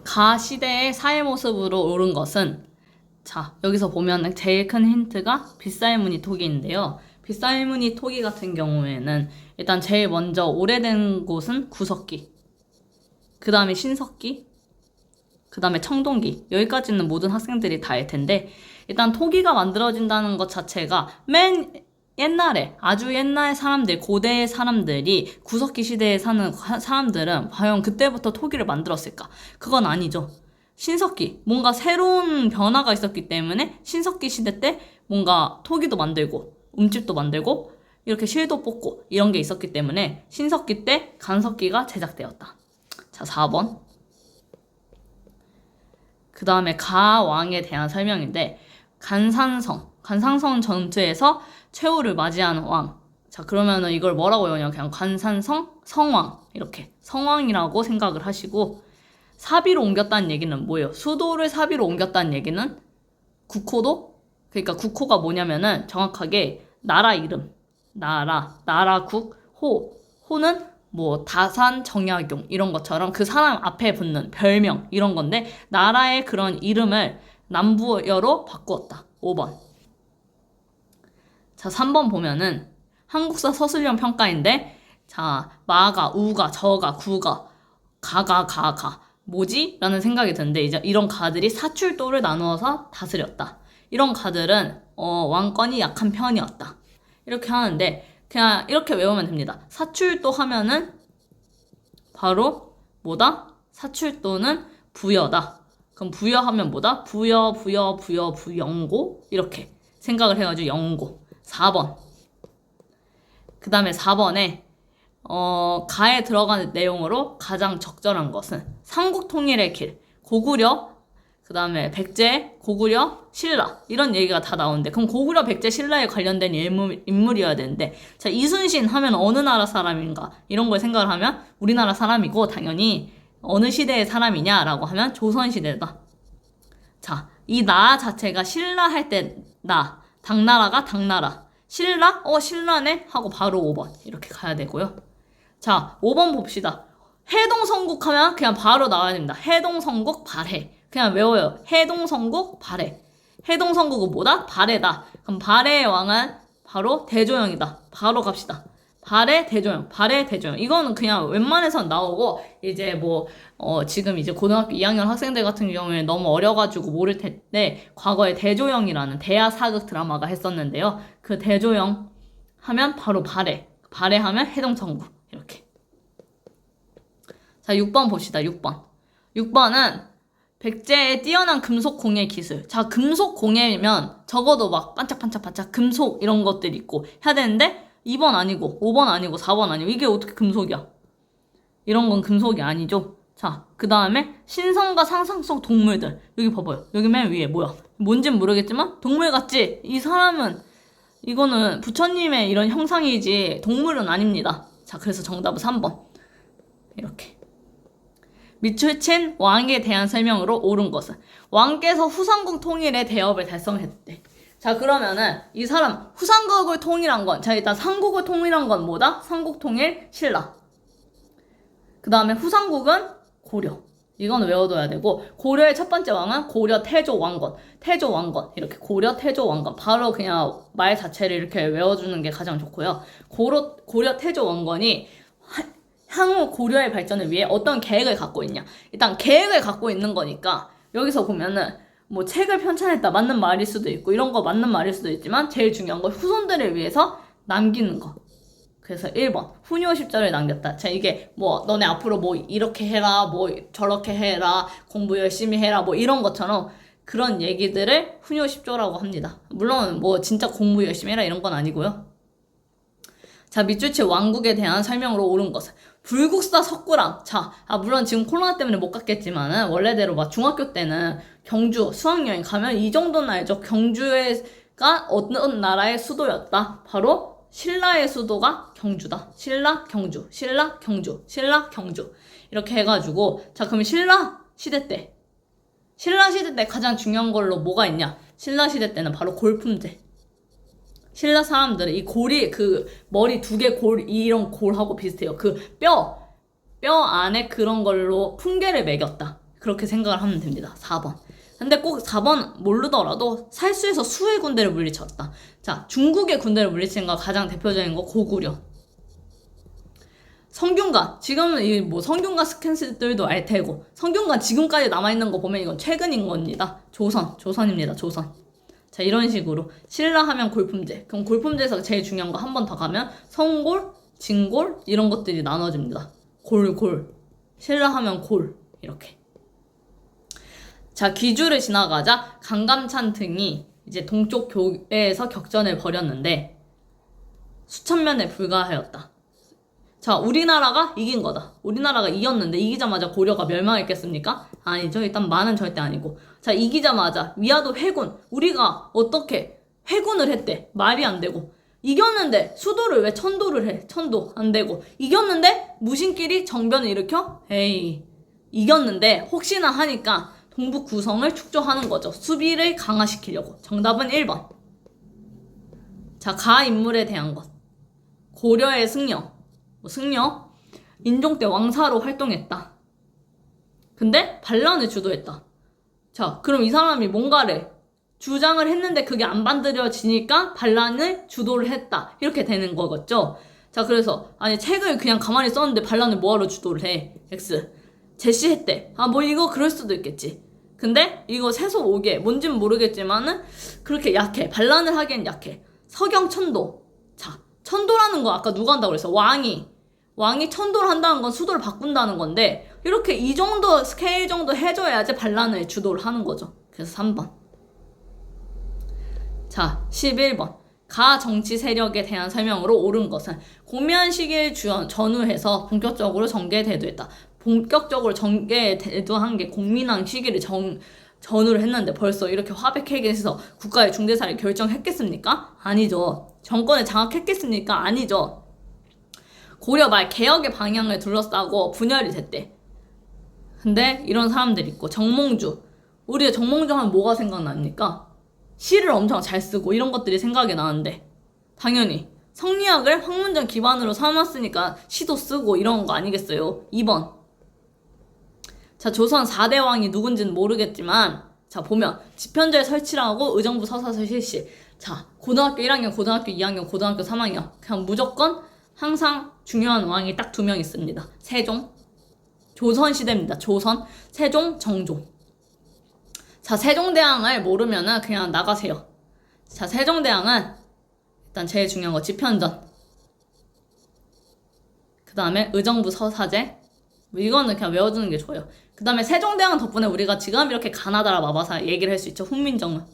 가 시대의 사회 모습으로 오른 것은, 자, 여기서 보면 제일 큰 힌트가 빗살무늬 토기인데요. 빗살무늬 토기 같은 경우에는 일단 제일 먼저 오래된 곳은 구석기, 그 다음에 신석기, 그 다음에 청동기. 여기까지는 모든 학생들이 다 알 텐데, 일단 토기가 만들어진다는 것 자체가 맨 옛날에, 아주 옛날 사람들, 고대의 사람들이 구석기 시대에 사는 사람들은 과연 그때부터 토기를 만들었을까? 그건 아니죠. 신석기, 뭔가 새로운 변화가 있었기 때문에 신석기 시대 때 뭔가 토기도 만들고 움집도 만들고 이렇게 실도 뽑고 이런 게 있었기 때문에 신석기 때 간석기가 제작되었다. 자, 4번. 그 다음에 가왕에 대한 설명인데, 간산성 전투에서 최후를 맞이하는 왕. 자, 그러면은 이걸 뭐라고 외우냐? 그냥 관산성 성왕, 이렇게 성왕이라고 생각을 하시고, 사비로 옮겼다는 얘기는 뭐예요? 수도를 사비로 옮겼다는 얘기는 국호도, 그러니까 국호가 뭐냐면은 정확하게 나라 이름, 나라국, 호는 뭐 다산 정약용 이런 것처럼 그 사람 앞에 붙는 별명 이런 건데, 나라의 그런 이름을 남부여로 바꾸었다. 5번. 자, 3번 보면은 한국사 서술형 평가인데, 자, 마가, 우가, 저가, 구가, 가가 뭐지? 라는 생각이 드는데, 이제 이런 가들이 사출도를 나누어서 다스렸다. 이런 가들은 왕권이 약한 편이었다. 이렇게 하는데 그냥 이렇게 외우면 됩니다. 사출도 하면은 바로 뭐다? 사출도는 부여다. 그럼 부여하면 뭐다? 부영고 이렇게 생각을 해가지고 영고. 4번. 그 다음에 4번에 가에 들어가는 내용으로 가장 적절한 것은 삼국통일의 길, 고구려, 그 다음에 백제, 고구려, 신라 이런 얘기가 다 나오는데, 그럼 고구려, 백제, 신라에 관련된 인물이어야 되는데, 자, 이순신 하면 어느 나라 사람인가 이런 걸 생각을 하면 우리나라 사람이고, 당연히 어느 시대의 사람이냐라고 하면 조선시대다. 자, 이 나 자체가 신라 할 때 나, 당나라가 당나라, 신라? 신라네? 하고 바로 5번 이렇게 가야 되고요. 자, 5번 봅시다. 해동성국 하면 그냥 바로 나와야 됩니다. 해동성국 발해. 그냥 외워요. 해동성국 발해. 해동성국은 뭐다? 발해다. 그럼 발해의 왕은 바로 대조영이다. 바로 갑시다. 발해 대조영. 이거는 그냥 웬만해선 나오고, 이제 뭐 지금 이제 고등학교 2학년 학생들 같은 경우에 너무 어려가지고 모를 텐데, 과거에 대조영이라는 대하 사극 드라마가 했었는데요. 그 대조영 하면 바로 발해 하면 해동성국 이렇게. 자, 6번 봅시다. 6번은 백제의 뛰어난 금속 공예 기술. 자, 금속 공예면 적어도 막 반짝반짝 금속 이런 것들 있고 해야 되는데, 2번 아니고 5번 아니고 4번 아니고 이게 어떻게 금속이야? 이런 건 금속이 아니죠. 자, 그 다음에 신성과 상상 속 동물들. 여기 봐봐요. 여기 맨 위에 뭐야? 뭔진 모르겠지만 동물 같지? 이 사람은, 이거는 부처님의 이런 형상이지 동물은 아닙니다. 자, 그래서 정답은 3번 이렇게. 밑줄 친 왕에 대한 설명으로 옳은 것은, 왕께서 후삼국 통일의 대업을 달성했대. 자, 그러면은 이 사람 후삼국을 통일한 건, 자, 일단 삼국을 통일한 건 뭐다? 삼국 통일 신라. 그 다음에 후삼국은 고려. 이건 외워둬야 되고, 고려의 첫 번째 왕은 고려 태조 왕건 이렇게 고려 태조 왕건, 바로 그냥 말 자체를 이렇게 외워주는 게 가장 좋고요. 고려 태조 왕건이 향후 고려의 발전을 위해 어떤 계획을 갖고 있냐. 일단 계획을 갖고 있는 거니까 여기서 보면은 뭐 책을 편찬했다, 맞는 말일 수도 있고 이런 거 맞는 말일 수도 있지만, 제일 중요한 건 후손들을 위해서 남기는 거. 그래서 1번 훈요 10절을 남겼다. 자, 이게 뭐 너네 앞으로 뭐 이렇게 해라, 뭐 저렇게 해라, 공부 열심히 해라, 뭐 이런 것처럼 그런 얘기들을 훈요 10조라고 합니다. 물론 뭐 진짜 공부 열심히 해라 이런 건 아니고요. 자, 밑줄치 왕국에 대한 설명으로 옳은 것은 불국사 석굴암. 자, 물론 지금 코로나 때문에 못 갔겠지만은 원래대로 막 중학교 때는 경주 수학여행 가면 이 정도는 알죠. 경주가 어떤 나라의 수도였다. 바로 신라의 수도가 경주다. 신라 경주 이렇게 해가지고, 자, 그럼 신라 시대 때 가장 중요한 걸로 뭐가 있냐? 신라 시대 때는 바로 골품제. 신라 사람들은 이 골이, 그 머리 2개 골, 이런 골하고 비슷해요. 그 뼈 안에 그런 걸로 풍계를 매겼다. 그렇게 생각을 하면 됩니다. 4번. 근데 꼭 4번 모르더라도 살수에서 수의 군대를 물리쳤다. 자, 중국의 군대를 물리친 거 가장 대표적인 거 고구려. 성균관. 지금은 이 뭐 성균관 스캔들도 알 테고, 성균관 지금까지 남아있는 거 보면 이건 최근인 겁니다. 조선입니다. 조선. 자, 이런 식으로 신라 하면 골품제. 그럼 골품제에서 제일 중요한 거 한 번 더 가면 성골, 진골 이런 것들이 나눠집니다. 골. 신라 하면 골. 이렇게. 자, 귀주를 지나가자 강감찬 등이 이제 동쪽 교에서 격전을 벌였는데 수천 면에 불과하였다. 자, 우리나라가 이긴 거다. 우리나라가 이겼는데 이기자마자 고려가 멸망했겠습니까? 아니죠. 일단 만은 절대 아니고. 자, 이기자마자 위화도 회군. 우리가 어떻게 회군을 했대. 말이 안 되고. 이겼는데 수도를 왜 천도를 해. 천도 안 되고. 이겼는데 무신끼리 정변을 일으켜? 에이. 이겼는데 혹시나 하니까 동북 구성을 축조하는 거죠. 수비를 강화시키려고. 정답은 1번. 자, 가 인물에 대한 것. 고려의 승려. 승려? 인종 때 왕사로 활동했다. 근데 반란을 주도했다. 자, 그럼 이 사람이 뭔가를 주장을 했는데 그게 안 받아들여지니까 반란을 주도를 했다. 이렇게 되는 거겠죠. 자, 그래서 아니 책을 그냥 가만히 썼는데 반란을 뭐하러 주도를 해. X. 제시했대. 아, 뭐 이거 그럴 수도 있겠지. 근데 이거 세속 5개 뭔진 모르겠지만은 그렇게 약해. 반란을 하기엔 약해. 서경천도. 자, 천도라는 거 아까 누가 한다고 그랬어? 왕이 천도를 한다는 건 수도를 바꾼다는 건데 이렇게 이 정도 스케일 정도 해줘야지 반란을 주도를 하는 거죠. 그래서 3번. 자, 11번. 가 정치 세력에 대한 설명으로 옳은 것은 공면 시기를 전후해서 본격적으로 정계에 대두했다. 본격적으로 정계에 대두한 게 공민왕 시기를 전후를 했는데 벌써 이렇게 화백회계에서 국가의 중대사를 결정했겠습니까? 아니죠. 정권을 장악했겠습니까? 아니죠. 고려 말 개혁의 방향을 둘러싸고 분열이 됐대. 근데 이런 사람들이 있고 정몽주. 우리가 정몽주 하면 뭐가 생각납니까? 시를 엄청 잘 쓰고 이런 것들이 생각이 나는데 당연히 성리학을 학문적 기반으로 삼았으니까 시도 쓰고 이런 거 아니겠어요? 2번. 자, 조선 4대 왕이 누군지는 모르겠지만 자, 보면 집현제 설치를 하고 의정부 서사설 실시. 자, 고등학교 1학년, 고등학교 2학년, 고등학교 3학년 그냥 무조건 항상 중요한 왕이 딱 2명 있습니다. 세종. 조선시대입니다. 조선. 세종, 정종. 자, 세종대왕을 모르면은 그냥 나가세요. 자, 세종대왕은 일단 제일 중요한 거 집현전. 그 다음에 의정부 서사제. 뭐 이거는 그냥 외워두는 게 좋아요. 그 다음에 세종대왕 덕분에 우리가 지금 이렇게 가나다라 마바사 얘기를 할 수 있죠. 훈민정음.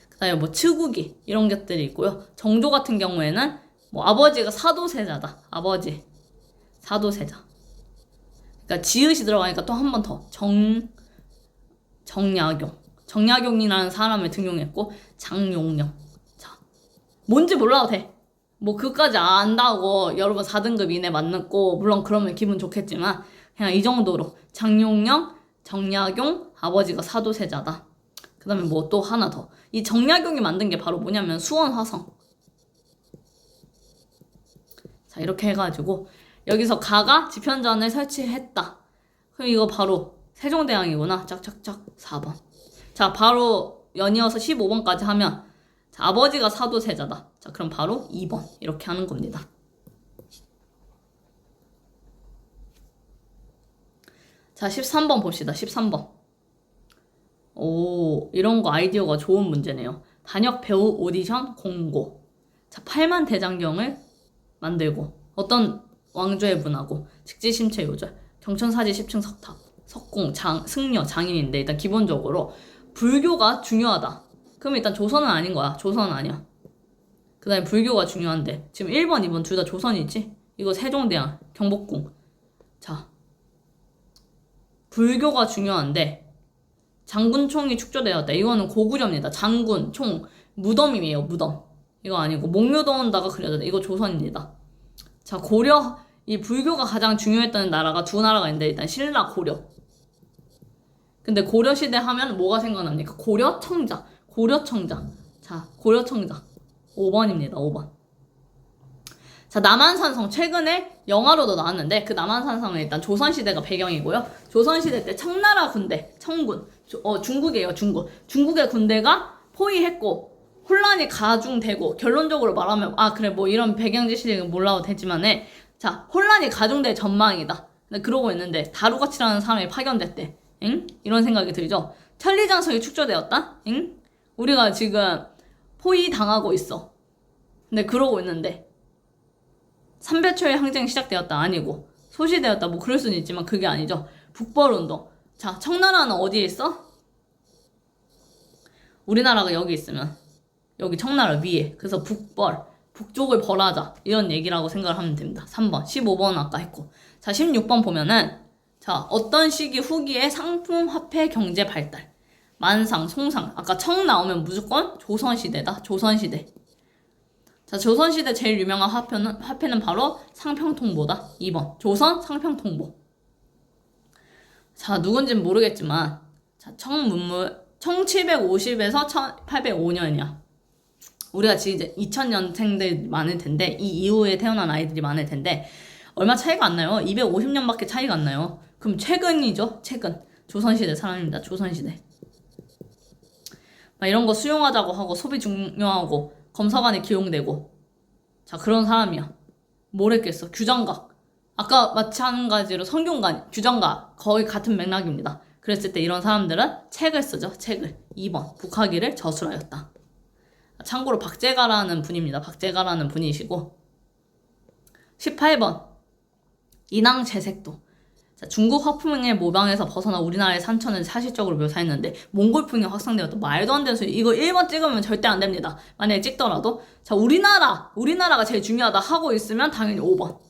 그 다음에 뭐 츠국이 이런 것들이 있고요. 정조 같은 경우에는 뭐 아버지가 사도세자다. 아버지 사도세자. 그러니까 지읒이 들어가니까 또 한 번 더. 정약용. 정약용이라는 사람을 등용했고 장용령. 자, 뭔지 몰라도 돼. 뭐 그까지 안다고 여러분 4등급 이내 맞는고 물론 그러면 기분 좋겠지만 그냥 이 정도로 장용령, 정약용, 아버지가 사도세자다. 그 다음에 뭐 또 하나 더. 이 정약용이 만든 게 바로 뭐냐면 수원화성. 자, 이렇게 해가지고 여기서 가가 집현전을 설치했다. 그럼 이거 바로 세종대왕이구나. 짝짝짝 4번. 자, 바로 연이어서 15번까지 하면 자, 아버지가 사도세자다. 자, 그럼 바로 2번 이렇게 하는 겁니다. 자, 13번 봅시다. 13번. 오, 이런 거 아이디어가 좋은 문제네요. 단역 배우 오디션 공고. 자, 8만 대장경을 만들고 어떤 왕조의 문하고 직지심체 요절, 경천사지 10층 석탑, 석공, 승려, 장인인데 일단 기본적으로 불교가 중요하다. 그럼 일단 조선은 아닌 거야. 조선은 아니야. 그 다음에 불교가 중요한데 지금 1번, 2번 둘 다 조선이지? 이거 세종대왕, 경복궁. 자, 불교가 중요한데 장군총이 축조되었다. 이거는 고구려입니다. 장군, 총, 무덤이에요. 무덤. 이거 아니고 목묘도원다가 그려졌다. 이거 조선입니다. 자, 고려, 이 불교가 가장 중요했던 나라가 두 나라가 있는데 일단 신라, 고려. 근데 고려시대 하면 뭐가 생각납니까? 고려청자. 고려청자. 자, 고려청자. 5번입니다. 5번. 자, 남한산성 최근에 영화로도 나왔는데 그 남한산성은 일단 조선시대가 배경이고요. 조선시대 때 청나라 군대, 청군, 중국이에요, 중국. 중국의 군대가 포위했고 혼란이 가중되고 결론적으로 말하면 그래 뭐 이런 배경 지식은 몰라도 되지만은 자, 혼란이 가중될 전망이다. 근데 그러고 있는데 다루가치라는 사람이 파견됐대. 엥? 이런 생각이 들죠. 천리장성이 축조되었다. 엥? 우리가 지금 포위 당하고 있어. 근데 그러고 있는데 삼배초의 항쟁이 시작되었다 아니고 소시되었다 뭐 그럴 수는 있지만 그게 아니죠. 북벌운동. 자, 청나라는 어디에 있어? 우리나라가 여기 있으면 여기 청나라 위에. 그래서 북쪽을 벌하자 이런 얘기라고 생각을 하면 됩니다. 3번 15번 아까 했고. 자, 16번 보면은 자, 어떤 시기 후기에 상품 화폐 경제 발달. 만상, 송상. 아까 청 나오면 무조건 조선시대다. 조선시대. 자, 조선시대 제일 유명한 화폐는 바로 상평통보다. 2번. 조선 상평통보. 자, 누군진 모르겠지만, 자, 청문물, 1750에서 1805년이야. 우리가 지금 이제 2000년생들 많을 텐데, 이 이후에 태어난 아이들이 많을 텐데, 얼마 차이가 안 나요. 250년밖에 차이가 안 나요. 그럼 최근이죠. 최근. 조선시대 사람입니다. 조선시대. 막 이런 거 수용하자고 하고 소비 중요하고 검사관에 기용되고 자, 그런 사람이야. 뭘 했겠어. 규장각. 아까 마찬가지로 성균관, 규장각 거의 같은 맥락입니다. 그랬을 때 이런 사람들은 책을 쓰죠. 책을. 2번. 북하기를 저술하였다. 참고로 박제가라는 분입니다. 박제가라는 분이시고 18번. 인왕제색도. 자, 중국 화풍의 모방에서 벗어나 우리나라의 산천을 사실적으로 묘사했는데 몽골풍이 확산되었다. 말도 안 되는 소리. 이거 1번 찍으면 절대 안 됩니다. 만약에 찍더라도 자, 우리나라가 제일 중요하다 하고 있으면 당연히 5번.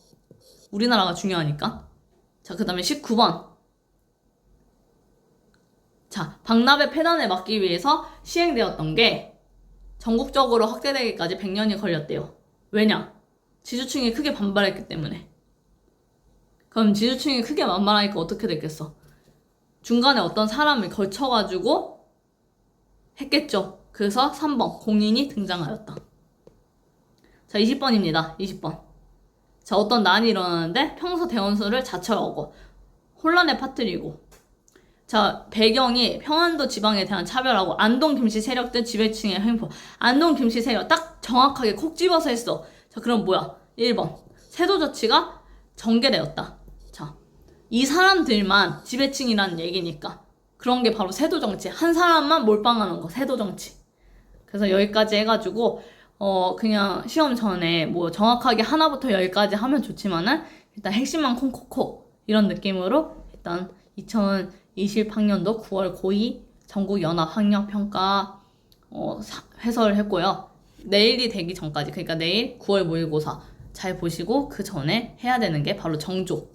우리나라가 중요하니까. 자, 그 다음에 19번. 자, 박나배 폐단을 막기 위해서 시행되었던 게 전국적으로 확대되기까지 100년이 걸렸대요. 왜냐? 지주층이 크게 반발했기 때문에. 그럼 지주층이 크게 반발하니까 어떻게 됐겠어? 중간에 어떤 사람이 걸쳐가지고 했겠죠. 그래서 3번 공인이 등장하였다. 자, 20번입니다. 20번. 자, 어떤 난이 일어나는데 평소 대원수를 자처하고 혼란에 빠뜨리고 자, 배경이 평안도 지방에 대한 차별하고 안동 김씨 세력들 지배층의 횡포. 안동 김씨 세력 딱 정확하게 콕 집어서 했어. 자, 그럼 뭐야? 1번 세도조치가 전개되었다. 자, 이 사람들만 지배층이라는 얘기니까 그런 게 바로 세도정치. 한 사람만 몰빵하는 거 세도정치. 그래서 여기까지 해가지고 그냥 시험 전에 뭐 정확하게 하나부터 10까지 하면 좋지만은 일단 핵심만 콩콕콕 이런 느낌으로 일단 2020학년도 9월 고2 전국연합학력평가 해설을 했고요. 내일이 되기 전까지, 그러니까 내일 9월 모의고사 잘 보시고 그 전에 해야 되는 게 바로 정조,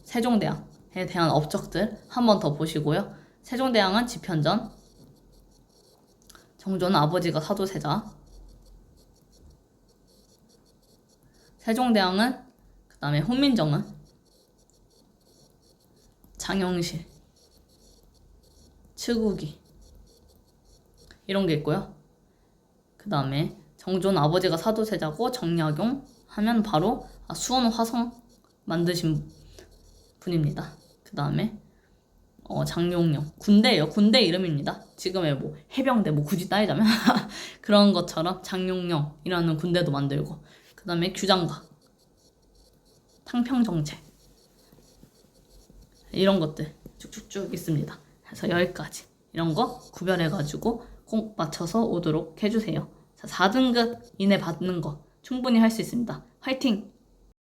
세종대왕에 대한 업적들 한 번 더 보시고요. 세종대왕은 지편전, 정조는 아버지가 사도세자, 세종대왕은 그 다음에 훈민정음, 장영실, 측우기 이런 게 있고요. 그 다음에 정조는 아버지가 사도세자고 정약용 하면 바로 수원 화성 만드신 분입니다. 그 다음에 장용령 군대예요. 군대 이름입니다. 지금의 뭐 해병대 뭐 굳이 따지자면 그런 것처럼 장용령이라는 군대도 만들고 그 다음에 규장각, 탕평정책 이런 것들 쭉쭉쭉 있습니다. 그래서 여기까지 이런 거 구별해가지고 꼭 맞춰서 오도록 해주세요. 자, 4등급 이내 받는 거 충분히 할 수 있습니다. 화이팅!